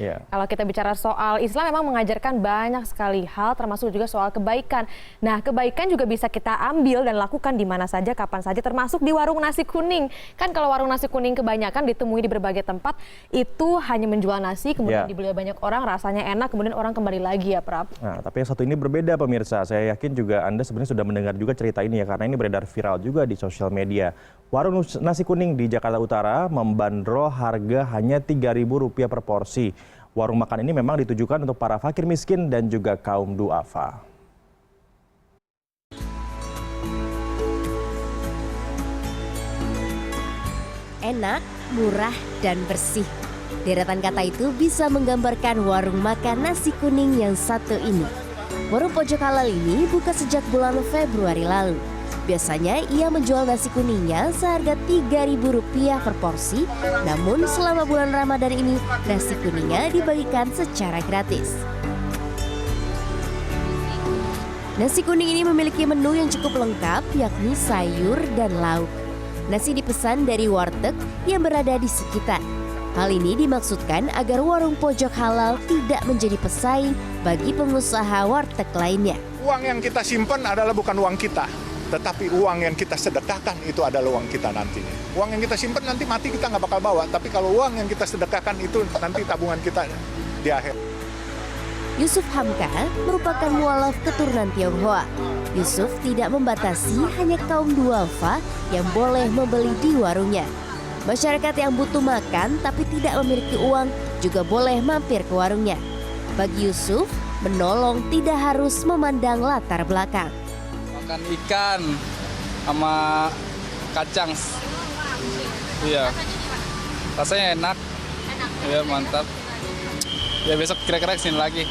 Iya. Kalau kita bicara soal Islam memang mengajarkan banyak sekali hal, termasuk juga soal kebaikan. Nah, kebaikan juga bisa kita ambil dan lakukan di mana saja, kapan saja, termasuk di warung nasi kuning. Kan kalau warung nasi kuning kebanyakan ditemui di berbagai tempat, itu hanya menjual nasi, kemudian dibeli banyak orang, rasanya enak, kemudian orang kembali lagi ya, Prab. Nah, tapi yang satu ini berbeda pemirsa. Saya yakin juga Anda sebenarnya sudah mendengar juga cerita ini ya, karena ini beredar viral juga di sosial media. Warung nasi kuning di Jakarta Utara membandrol harga hanya Rp3.000 per porsi. Warung makan ini memang ditujukan untuk para fakir miskin dan juga kaum duafa. Enak, murah, dan bersih. Deretan kata itu bisa menggambarkan warung makan nasi kuning yang satu ini. Warung pojok halal ini buka sejak bulan Februari lalu. Biasanya ia menjual nasi kuningnya seharga Rp3.000 per porsi, namun selama bulan Ramadan ini nasi kuningnya dibagikan secara gratis. Nasi kuning ini memiliki menu yang cukup lengkap, yakni sayur dan lauk. Nasi dipesan dari warteg yang berada di sekitar. Hal ini dimaksudkan agar warung pojok halal tidak menjadi pesaing bagi pengusaha warteg lainnya. Uang yang kita simpan adalah bukan uang kita, tetapi uang yang kita sedekahkan itu adalah uang kita nantinya. Uang yang kita simpan nanti mati kita nggak bakal bawa, tapi kalau uang yang kita sedekahkan itu nanti tabungan kita di akhir. Yusuf Hamka merupakan mualaf keturunan Tionghoa. Yusuf tidak membatasi hanya kaum duafa yang boleh membeli di warungnya. Masyarakat yang butuh makan tapi tidak memiliki uang juga boleh mampir ke warungnya. Bagi Yusuf, menolong tidak harus memandang latar belakang. Makan ikan sama kacang. Iya. Rasanya enak. Iya, mantap. Ya besok kira-kira kesini lagi.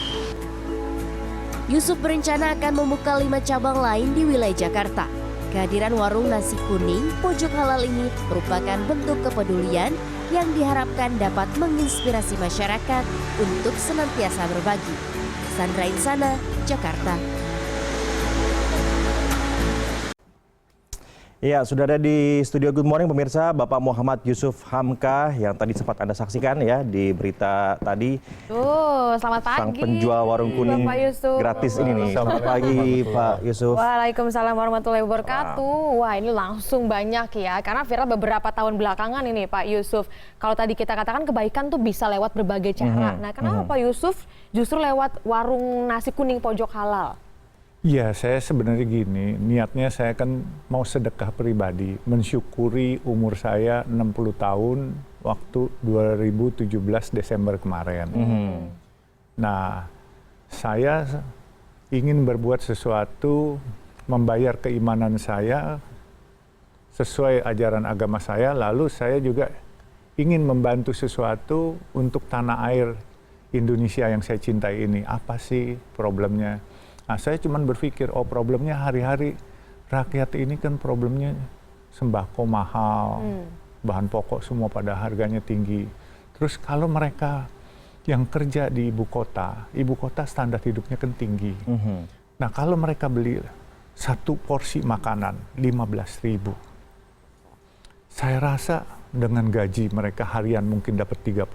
Yusuf berencana akan membuka 5 cabang lain di wilayah Jakarta. Kehadiran warung nasi kuning pojok halal ini merupakan bentuk kepedulian yang diharapkan dapat menginspirasi masyarakat untuk senantiasa berbagi. Sandra Insana, Jakarta. Ya, sudah ada di studio Good Morning pemirsa Bapak Muhammad Yusuf Hamka yang tadi sempat Anda saksikan ya di berita tadi. Selamat pagi. Sang penjual warung kuning Bapak Yusuf. gratis ini nih. Selamat pagi Pak Yusuf. Waalaikumsalam warahmatullahi wabarakatuh. Wah, ini langsung banyak ya, karena viral beberapa tahun belakangan ini Pak Yusuf. Kalau tadi kita katakan kebaikan tuh bisa lewat berbagai cara. Nah, kenapa Pak Yusuf justru lewat warung nasi kuning pojok halal? Ya, saya sebenarnya gini, niatnya saya kan mau sedekah pribadi, mensyukuri umur saya 60 tahun waktu 2017 Desember kemarin. Nah, saya ingin berbuat sesuatu, membayar keimanan saya sesuai ajaran agama saya, lalu saya juga ingin membantu sesuatu untuk tanah air Indonesia yang saya cintai ini. Apa sih problemnya? Nah, saya cuma berpikir, oh problemnya hari-hari rakyat ini kan problemnya sembako mahal, bahan pokok semua pada harganya tinggi. Terus kalau mereka yang kerja di ibu kota standar hidupnya kan tinggi. Nah, kalau mereka beli satu porsi makanan 15.000, saya rasa dengan gaji mereka harian mungkin dapat 30.000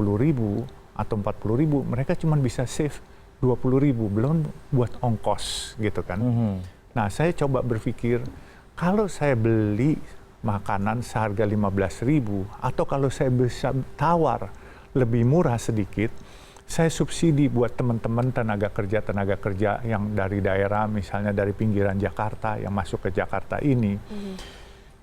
atau 40.000, mereka cuma bisa save 20.000, belum buat ongkos gitu kan. Nah, saya coba berpikir, kalau saya beli makanan seharga 15.000 atau kalau saya bisa tawar lebih murah sedikit, saya subsidi buat teman-teman tenaga kerja yang dari daerah, misalnya dari pinggiran Jakarta yang masuk ke Jakarta ini,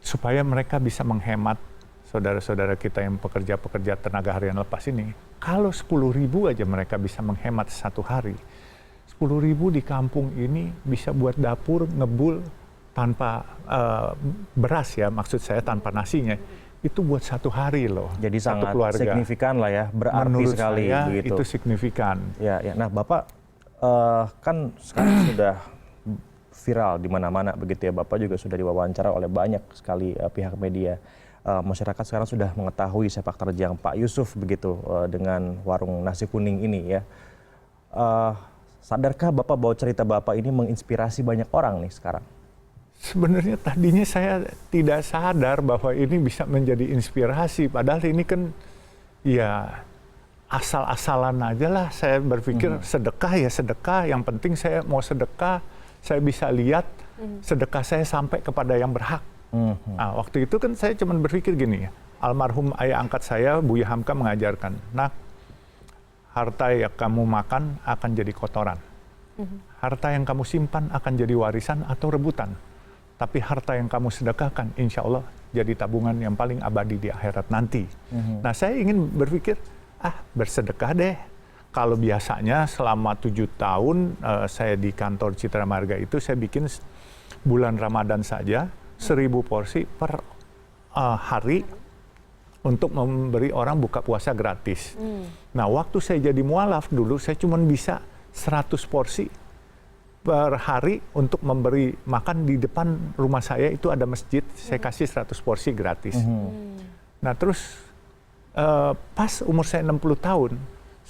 supaya mereka bisa menghemat. Saudara-saudara kita yang pekerja tenaga harian lepas ini, kalau 10.000 aja mereka bisa menghemat satu hari. 10.000 di kampung ini bisa buat dapur ngebul tanpa beras ya, maksud saya tanpa nasinya. Itu buat satu hari loh. Jadi satu sangat keluarga. Signifikan lah ya, berarti menurut sekali saya begitu. itu signifikan. Ya. Nah, Bapak kan sekarang sudah viral di mana-mana begitu ya. Bapak juga sudah diwawancara oleh banyak sekali pihak media. Masyarakat sekarang sudah mengetahui sepak terjang Pak Yusuf begitu dengan warung nasi kuning ini ya. Sadarkah Bapak bahwa cerita Bapak ini menginspirasi banyak orang nih sekarang? Sebenarnya tadinya saya tidak sadar bahwa ini bisa menjadi inspirasi. Padahal ini kan ya asal-asalan aja lah. Saya berpikir sedekah ya sedekah, yang penting saya mau sedekah, saya bisa lihat sedekah saya sampai kepada yang berhak. Nah, waktu itu kan saya cuma berpikir gini ya, almarhum ayah angkat saya, Buya Hamka mengajarkan, nak, harta yang kamu makan akan jadi kotoran. Harta yang kamu simpan akan jadi warisan atau rebutan. Tapi harta yang kamu sedekahkan, insya Allah jadi tabungan yang paling abadi di akhirat nanti. Nah, saya ingin berpikir, bersedekah deh. Kalau biasanya selama 7 tahun saya di kantor Citra Marga itu, saya bikin bulan Ramadan saja 1000 porsi per hari untuk memberi orang buka puasa gratis. Nah, waktu saya jadi mualaf dulu, saya cuma bisa 100 porsi per hari untuk memberi makan di depan rumah saya, itu ada masjid, saya kasih 100 porsi gratis. Nah, terus pas umur saya 60 tahun,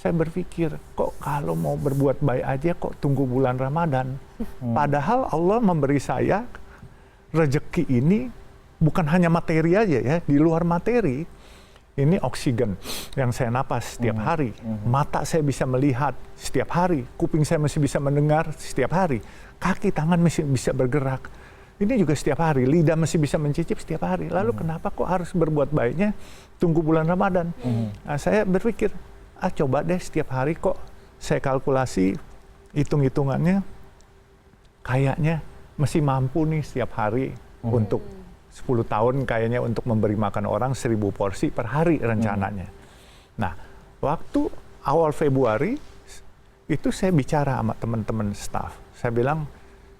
saya berpikir, kok kalau mau berbuat baik aja kok tunggu bulan Ramadan. Padahal Allah memberi saya rezeki ini bukan hanya materi aja ya, di luar materi. Ini oksigen yang saya napas setiap hari. Mata saya bisa melihat setiap hari. Kuping saya masih bisa mendengar setiap hari. Kaki, tangan masih bisa bergerak. Ini juga setiap hari. Lidah masih bisa mencicip setiap hari. Lalu kenapa kok harus berbuat baiknya tunggu bulan Ramadan? Nah, saya berpikir, coba deh setiap hari kok saya kalkulasi, hitung-hitungannya, kayaknya masih mampu nih setiap hari untuk 10 tahun kayaknya untuk memberi makan orang 1000 porsi per hari rencananya. Nah, waktu awal Februari itu saya bicara sama teman-teman staff. Saya bilang,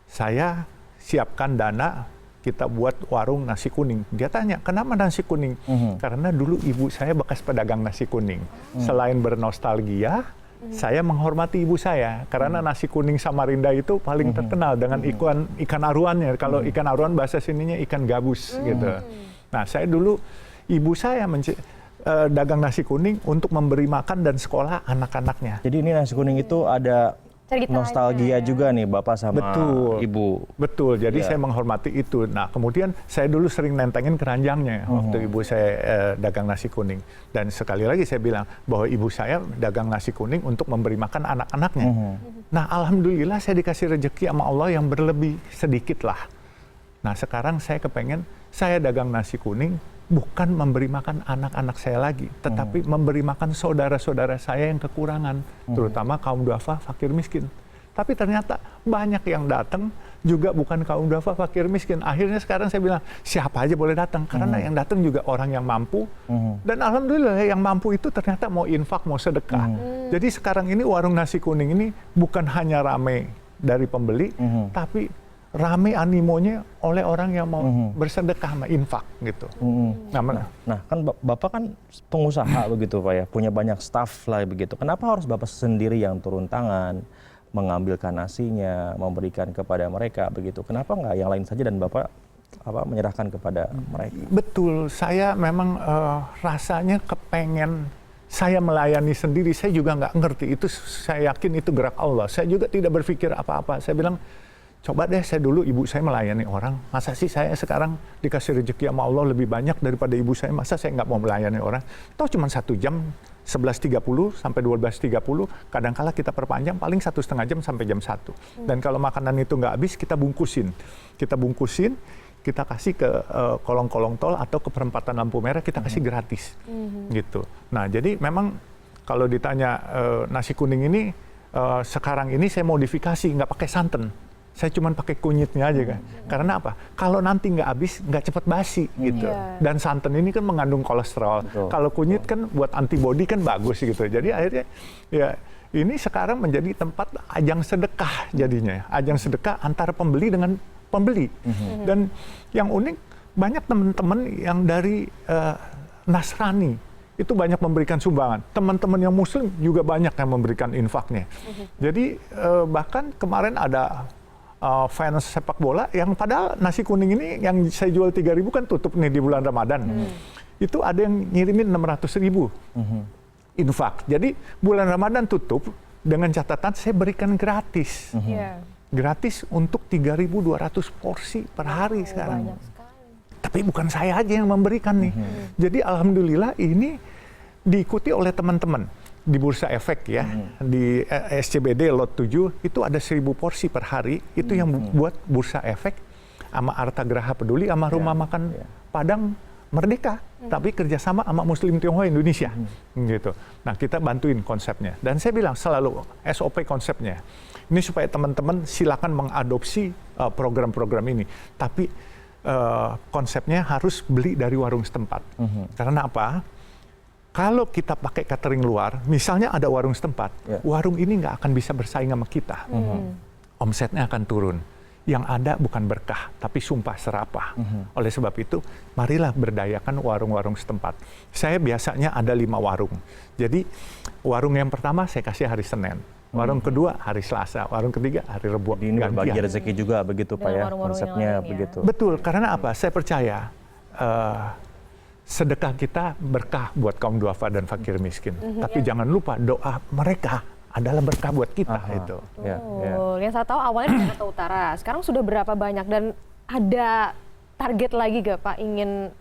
saya siapkan dana, kita buat warung nasi kuning. Dia tanya, kenapa nasi kuning? Karena dulu ibu saya bekas pedagang nasi kuning. Selain bernostalgia, saya menghormati ibu saya karena nasi kuning Samarinda itu paling terkenal dengan ikan aruannya. Kalau ikan aruan bahasa sininya ikan gabus gitu. Nah, saya dulu ibu saya dagang nasi kuning untuk memberi makan dan sekolah anak-anaknya. Jadi ini nasi kuning itu ada nostalgia juga nih Bapak sama Ibu. Betul, jadi saya menghormati itu. Nah, kemudian saya dulu sering nentengin keranjangnya waktu ibu saya dagang nasi kuning. Dan sekali lagi saya bilang bahwa ibu saya dagang nasi kuning untuk memberi makan anak-anaknya. Nah, alhamdulillah saya dikasih rezeki sama Allah yang berlebih sedikit lah. Nah, sekarang saya kepengen saya dagang nasi kuning bukan memberi makan anak-anak saya lagi, tetapi memberi makan saudara-saudara saya yang kekurangan, terutama kaum duafa, fakir miskin. Tapi ternyata banyak yang datang juga bukan kaum duafa, fakir miskin. Akhirnya sekarang saya bilang, siapa aja boleh datang, karena yang datang juga orang yang mampu. Dan alhamdulillah yang mampu itu ternyata mau infak, mau sedekah. Jadi sekarang ini warung nasi kuning ini bukan hanya ramai dari pembeli, tapi rame animonya oleh orang yang mau bersedekah sama infak gitu. Nah, kan Bapak kan pengusaha begitu Pak ya, punya banyak staff lah begitu. Kenapa harus Bapak sendiri yang turun tangan, mengambilkan nasinya, memberikan kepada mereka begitu? Kenapa nggak yang lain saja dan Bapak menyerahkan kepada mereka? Betul, saya memang rasanya kepengen saya melayani sendiri, saya juga nggak ngerti. Itu saya yakin itu gerak Allah. Saya juga tidak berpikir apa-apa. Saya bilang, coba deh saya dulu ibu saya melayani orang. Masa sih saya sekarang dikasih rezeki sama Allah lebih banyak daripada ibu saya. Masa saya nggak mau melayani orang? Toh cuma 1 jam, 11.30 sampai 12.30. Kadang-kala kita perpanjang paling 1,5 jam sampai jam 1. Dan kalau makanan itu nggak habis, kita bungkusin. Kita kasih ke kolong-kolong tol atau ke perempatan lampu merah, kita kasih gratis. Gitu. Nah, jadi memang kalau ditanya nasi kuning ini, sekarang ini saya modifikasi, nggak pakai santan. Saya cuma pakai kunyitnya aja kan. Karena apa? Kalau nanti nggak habis, nggak cepat basi gitu. Dan santan ini kan mengandung kolesterol. Kalau kunyit kan buat antibodi kan bagus gitu. Jadi akhirnya ya ini sekarang menjadi tempat ajang sedekah jadinya. Ajang sedekah antara pembeli dengan pembeli. Dan yang unik, banyak teman-teman yang dari Nasrani itu banyak memberikan sumbangan. Teman-teman yang Muslim juga banyak yang memberikan infaknya. Jadi bahkan kemarin ada fans sepak bola yang padahal nasi kuning ini yang saya jual 3.000 kan tutup nih di bulan Ramadan. Itu ada yang ngirimin 600.000 infak. Jadi bulan Ramadan tutup dengan catatan saya berikan gratis. Gratis untuk 3.200 porsi per hari sekarang. Tapi bukan saya aja yang memberikan nih. Jadi alhamdulillah ini diikuti oleh teman-teman. di Bursa Efek ya, di SCBD lot 7 itu ada 1.000 porsi per hari, itu yang buat Bursa Efek sama Arta Graha Peduli sama Rumah Makan Padang Merdeka, tapi kerjasama sama Muslim Tionghoa Indonesia, gitu. Nah kita bantuin konsepnya, dan saya bilang selalu SOP konsepnya, ini supaya teman-teman silakan mengadopsi program-program ini, tapi konsepnya harus beli dari warung setempat, karena apa? Kalau kita pakai catering luar, misalnya ada warung setempat, warung ini nggak akan bisa bersaing sama kita. Omsetnya akan turun. Yang ada bukan berkah, tapi sumpah serapah. Oleh sebab itu, marilah berdayakan warung-warung setempat. Saya biasanya ada 5 warung. Jadi, warung yang pertama saya kasih hari Senin. Warung kedua hari Selasa, warung ketiga hari Rabu. Ini berbagi rezeki juga begitu Pak ya, konsepnya begitu. Betul, karena apa? Saya percaya sedekah kita berkah buat kaum duafa dan fakir miskin. Tapi jangan lupa doa mereka adalah berkah buat kita itu. Yang saya tahu awalnya di Jakarta Utara, sekarang sudah berapa banyak dan ada target lagi gak Pak ingin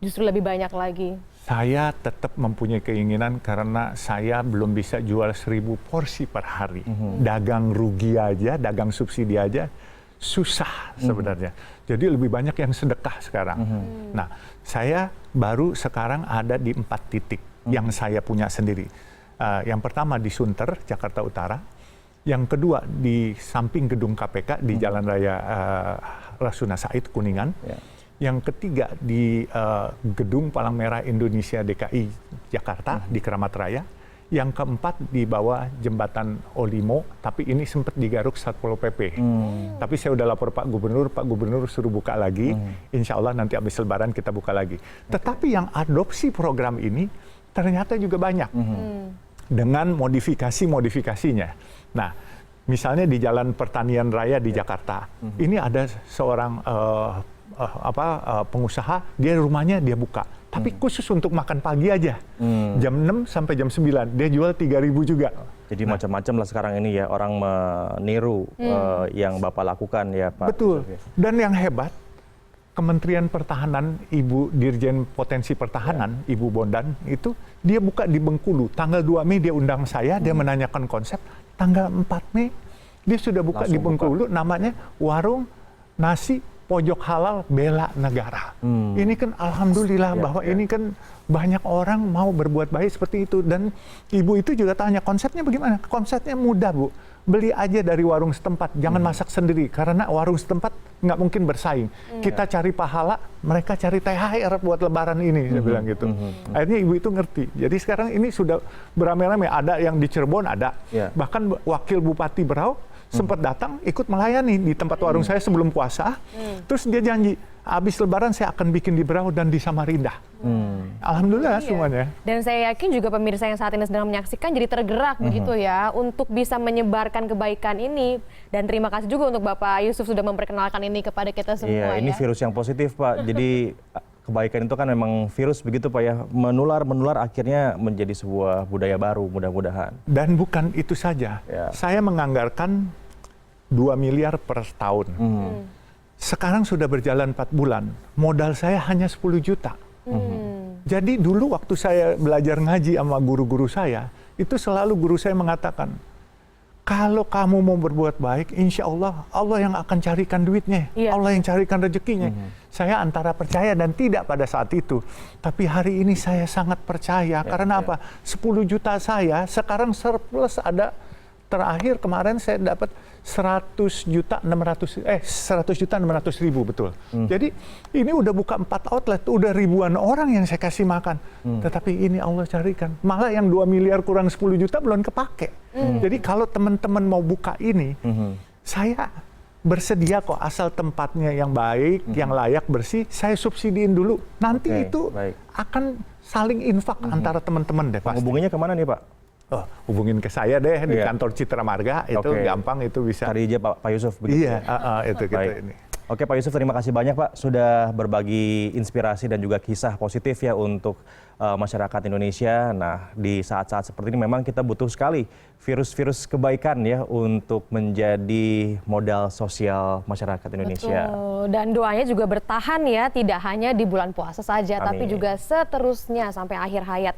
justru lebih banyak lagi? Saya tetap mempunyai keinginan karena saya belum bisa jual 1.000 porsi per hari. Dagang rugi aja, dagang subsidi aja susah sebenarnya. Jadi lebih banyak yang sedekah sekarang. Nah, saya baru sekarang ada di 4 titik yang saya punya sendiri. Yang pertama di Sunter, Jakarta Utara. Yang kedua di samping gedung KPK di Jalan Raya Rasuna Said, Kuningan. Yang ketiga di gedung Palang Merah Indonesia DKI Jakarta di Keramat Raya. Yang keempat di bawah jembatan Olimo, tapi ini sempat digaruk Satpol PP. Tapi saya udah lapor Pak Gubernur suruh buka lagi. Insya Allah nanti habis Lebaran kita buka lagi. Tetapi yang adopsi program ini ternyata juga banyak. Dengan modifikasinya. Nah, misalnya di Jalan Pertanian Raya di Jakarta, ini ada seorang pengusaha, dia rumahnya dia buka. Tapi khusus untuk makan pagi aja, jam 6 sampai jam 9, dia jual 3.000 juga. Jadi macam-macam lah sekarang ini ya, orang meniru yang Bapak lakukan ya Pak. Betul, dan yang hebat, Kementerian Pertahanan, Ibu Dirjen Potensi Pertahanan, Ibu Bondan, itu dia buka di Bengkulu. Tanggal 2 Mei dia undang saya, dia menanyakan konsep. Tanggal 4 Mei dia sudah buka di Bengkulu, namanya Warung Nasi Pojok Halal Bela Negara. Ini kan alhamdulillah bahwa ini kan banyak orang mau berbuat baik seperti itu. Dan ibu itu juga tanya konsepnya bagaimana? Konsepnya mudah Bu, beli aja dari warung setempat, jangan masak sendiri. Karena warung setempat nggak mungkin bersaing. Kita cari pahala, mereka cari THR buat lebaran ini, saya bilang gitu. Akhirnya ibu itu ngerti. Jadi sekarang ini sudah beramai-ramai, ada yang di Cirebon ada. Bahkan Wakil Bupati Berau sempat datang ikut melayani di tempat warung saya sebelum puasa. Terus dia janji, habis Lebaran saya akan bikin di Berau dan di Samarinda. Alhamdulillah semuanya. Dan saya yakin juga pemirsa yang saat ini sedang menyaksikan jadi tergerak begitu ya untuk bisa menyebarkan kebaikan ini. Dan terima kasih juga untuk Bapak Yusuf sudah memperkenalkan ini kepada kita semua. Iya, ini virus yang positif Pak. Jadi kebaikan itu kan memang virus begitu Pak ya, menular akhirnya menjadi sebuah budaya baru mudah-mudahan. Dan bukan itu saja, saya menganggarkan 2 miliar per tahun. Sekarang sudah berjalan 4 bulan, modal saya hanya 10 juta. Jadi dulu waktu saya belajar ngaji sama guru-guru saya, itu selalu guru saya mengatakan, kalau kamu mau berbuat baik, insya Allah, Allah yang akan carikan duitnya. Allah yang carikan rezekinya. Saya antara percaya dan tidak pada saat itu. Tapi hari ini saya sangat percaya. Karena apa? 10 juta saya sekarang surplus ada. Terakhir kemarin saya dapat 100.600.000 betul. Jadi ini udah buka 4 outlet, udah ribuan orang yang saya kasih makan. Tetapi ini Allah carikan. Malah yang 2 miliar kurang 10 juta belum kepake. Jadi kalau teman-teman mau buka ini, saya bersedia kok asal tempatnya yang baik, yang layak, bersih, saya subsidiin dulu. Nanti itu akan saling infak antara teman-teman deh pasti. Hubungannya kemana nih Pak? Hubungin ke saya deh di kantor Citra Marga, itu gampang, itu bisa. Cari aja Pak Yusuf begitu. Iya, itu kita ini. Oke Pak Yusuf, terima kasih banyak Pak sudah berbagi inspirasi dan juga kisah positif ya untuk masyarakat Indonesia. Nah, di saat-saat seperti ini memang kita butuh sekali virus-virus kebaikan ya untuk menjadi modal sosial masyarakat Indonesia. Betul. Dan doanya juga bertahan ya, tidak hanya di bulan puasa saja, tapi juga seterusnya sampai akhir hayat.